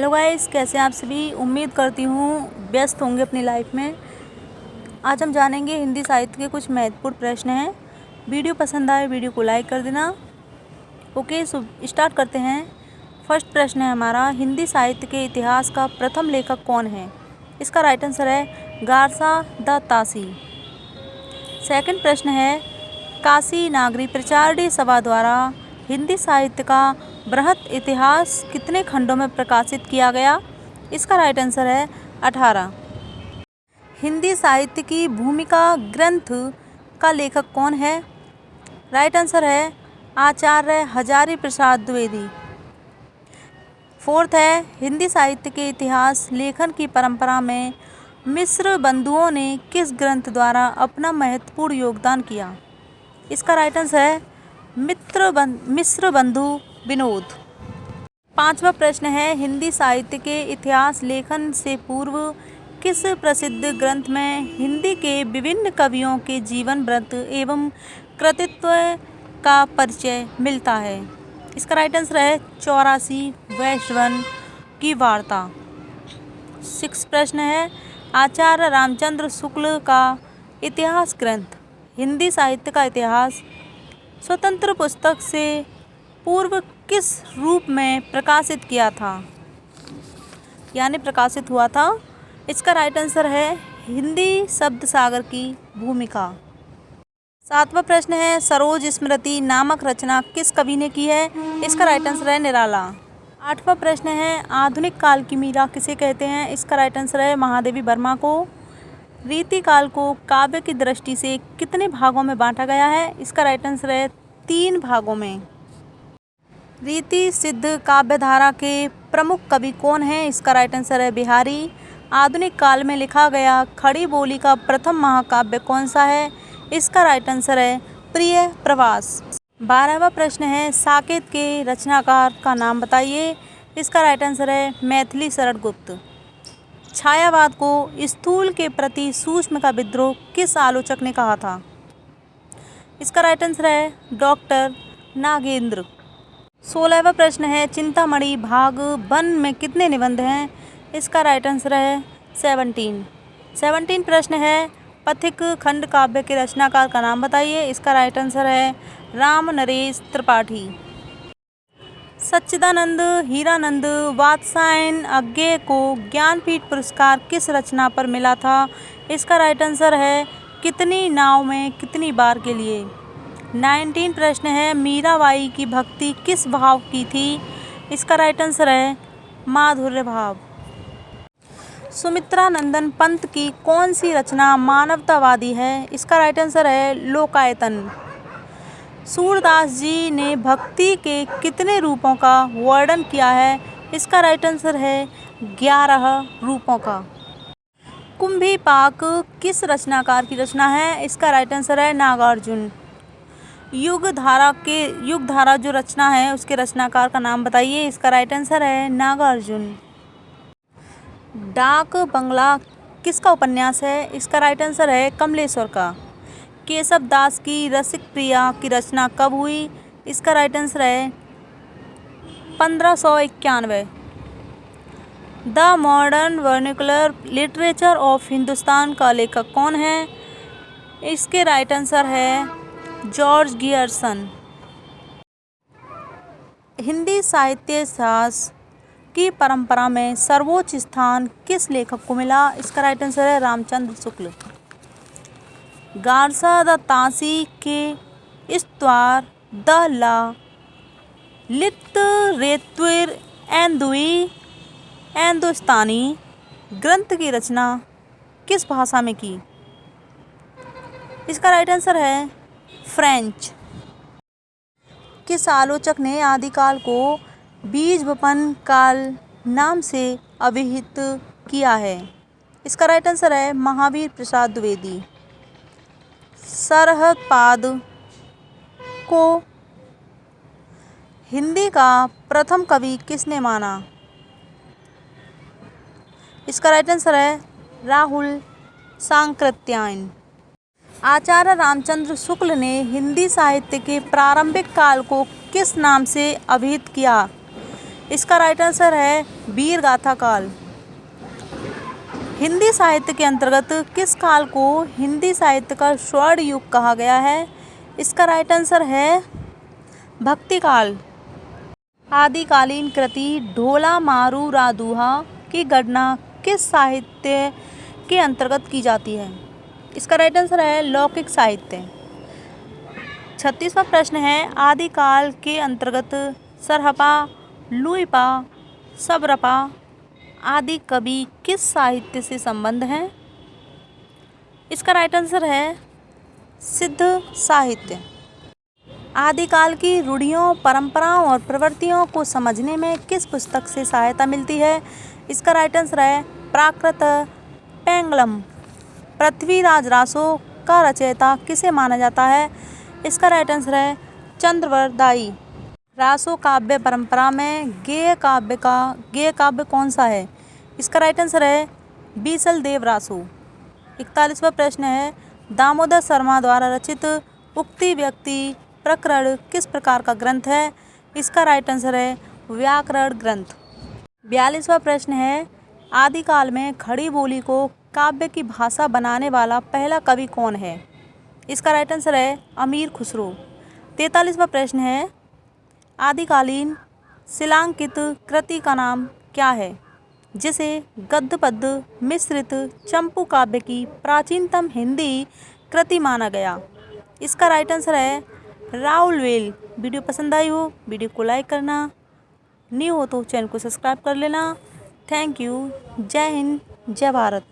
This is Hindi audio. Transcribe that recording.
हेलो गाइस, कैसे हैं आप सभी। उम्मीद करती हूँ व्यस्त होंगे अपनी लाइफ में। आज हम जानेंगे हिंदी साहित्य के कुछ महत्वपूर्ण प्रश्न हैं। वीडियो पसंद आए वीडियो को लाइक कर देना। ओके, सो स्टार्ट करते हैं। फर्स्ट प्रश्न है हमारा, हिंदी साहित्य के इतिहास का प्रथम लेखक कौन है। इसका राइट आंसर है गारसा द तासी। सेकंड प्रश्न है, काशी नागरी प्रचारणी सभा द्वारा हिंदी साहित्य का बृहत इतिहास कितने खंडों में प्रकाशित किया गया। इसका राइट आंसर है 18। हिंदी साहित्य की भूमिका ग्रंथ का लेखक कौन है। राइट आंसर है आचार्य हजारी प्रसाद द्विवेदी। फोर्थ है, हिंदी साहित्य के इतिहास लेखन की परंपरा में मिश्र बंधुओं ने किस ग्रंथ द्वारा अपना महत्वपूर्ण योगदान किया। इसका राइट आंसर है मिश्र बंधु विनोद। पांचवा प्रश्न है, हिंदी साहित्य के इतिहास लेखन से पूर्व किस प्रसिद्ध ग्रंथ में हिंदी के विभिन्न कवियों के जीवन वृत्त एवं कृतित्व का परिचय मिलता है। इसका राइट आंसर है 84 वैश्रवन की वार्ता। सिक्स प्रश्न है, आचार्य रामचंद्र शुक्ल का इतिहास ग्रंथ हिंदी साहित्य का इतिहास स्वतंत्र पुस्तक से पूर्व किस रूप में प्रकाशित किया था, यानी प्रकाशित हुआ था। इसका राइट आंसर है हिंदी शब्द सागर की भूमिका। सातवां प्रश्न है, सरोज स्मृति नामक रचना किस कवि ने की है। इसका राइट आंसर है निराला। आठवां प्रश्न है, आधुनिक काल की मीरा किसे कहते हैं। इसका राइट आंसर है महादेवी वर्मा को। रीति काल को काव्य की दृष्टि से कितने भागों में बांटा गया है। इसका राइट आंसर है 3 भागों में। रीति सिद्ध काव्यधारा के प्रमुख कवि कौन हैं। इसका राइट आंसर है बिहारी। आधुनिक काल में लिखा गया खड़ी बोली का प्रथम महाकाव्य कौन सा है। इसका राइट आंसर है प्रिय प्रवास। 12वां प्रश्न है, साकेत के रचनाकार का नाम बताइए। इसका राइट आंसर है मैथिली शरण गुप्त। छायावाद को स्थूल के प्रति सूक्ष्म का विद्रोह किस आलोचक ने कहा था। इसका राइट आंसर है डॉक्टर नागेंद्र। 16वां प्रश्न है, चिंतामणि भाग 1 में कितने निबंध हैं। इसका राइट आंसर है 17 प्रश्न है, पथिक खंड काव्य के रचनाकार का नाम बताइए। इसका राइट आंसर है राम नरेश त्रिपाठी। सच्चिदानंद हीरानंद वात्स्यायन अज्ञेय को ज्ञानपीठ पुरस्कार किस रचना पर मिला था। इसका राइट आंसर है कितनी नाव में कितनी बार के लिए। 19 प्रश्न है, मीराबाई की भक्ति किस भाव की थी। इसका राइट आंसर है माधुर्य भाव। सुमित्रा नंदन पंत की कौन सी रचना मानवतावादी है। इसका राइट आंसर है लोकायतन। सूरदास जी ने भक्ति के कितने रूपों का वर्णन किया है। इसका राइट आंसर है 11 रूपों का। कुंभीपाक किस रचनाकार की रचना है। इसका राइट आंसर है नागार्जुन। युगधारा जो रचना है उसके रचनाकार का नाम बताइए। इसका राइट आंसर है नागार्जुन। डाक बंगला किसका उपन्यास है। इसका राइट आंसर है कमलेश्वर का। केशव दास की रसिक प्रिया की रचना कब हुई। इसका राइट आंसर है 1591। The modern vernacular literature of Hindustan का लेखक कौन है। इसके राइट आंसर है जॉर्ज गियर्सन। हिंदी साहित्य इतिहास की परंपरा में सर्वोच्च स्थान किस लेखक को मिला। इसका राइट आंसर है रामचंद्र शुक्ल। गारसा द तासी के स्तवार द ला लिटरेतुर हिंदुस्तानी ग्रंथ की रचना किस भाषा में की। इसका राइट आंसर है फ्रेंच। किस आलोचक ने आदिकाल को बीज वपन काल नाम से अभिहित किया है। इसका राइट आंसर है महावीर प्रसाद द्विवेदी। सरहदपाद को हिंदी का प्रथम कवि किसने माना। इसका राइट आंसर है राहुल सांकृत्यायन। आचार्य रामचंद्र शुक्ल ने हिंदी साहित्य के प्रारंभिक काल को किस नाम से अभिहित किया। इसका राइट आंसर है वीर गाथा काल। हिंदी साहित्य के अंतर्गत किस काल को हिंदी साहित्य का स्वर्ण युग कहा गया है? इसका राइट आंसर है भक्ति काल। आदिकालीन कृति ढोला मारू रादुहा की गणना किस साहित्य के अंतर्गत की जाती है? इसका राइट आंसर है लौकिक साहित्य। 36वां प्रश्न है आदिकाल के अंतर्गत सरहपा, लुइपा, सबरपा आदि कवि किस साहित्य से संबंध हैं? इसका राइट आंसर है सिद्ध साहित्य। आदिकाल की रूढ़ियों, परंपराओं और प्रवृत्तियों को समझने में किस पुस्तक से सहायता मिलती है? इसका राइट आंसर है प्राकृत पेंगलम। पृथ्वीराज रासो का रचयिता किसे माना जाता है? इसका राइट आंसर है चंद्रवरदाई। रासो काव्य परंपरा में गेय काव्य कौन सा है? इसका राइट आंसर है बीसल देव रासो। 41वां प्रश्न है दामोदर शर्मा द्वारा रचित उक्ति व्यक्ति प्रकरण किस प्रकार का ग्रंथ है? इसका राइट आंसर है व्याकरण ग्रंथ। 42वां प्रश्न है आदिकाल में खड़ी बोली को काव्य की भाषा बनाने वाला पहला कवि कौन है? इसका राइट आंसर है अमीर खुसरो। 43वां प्रश्न है आदिकालीन शिलांकित कृति का नाम क्या है जिसे गद्य पद्य मिश्रित चंपू काव्य की प्राचीनतम हिंदी कृति माना गया? इसका राइट आंसर है राउलवेल। वीडियो पसंद आई हो वीडियो को लाइक करना, न्यू हो तो चैनल को सब्सक्राइब कर लेना। Thank you. जय हिंद, जय भारत।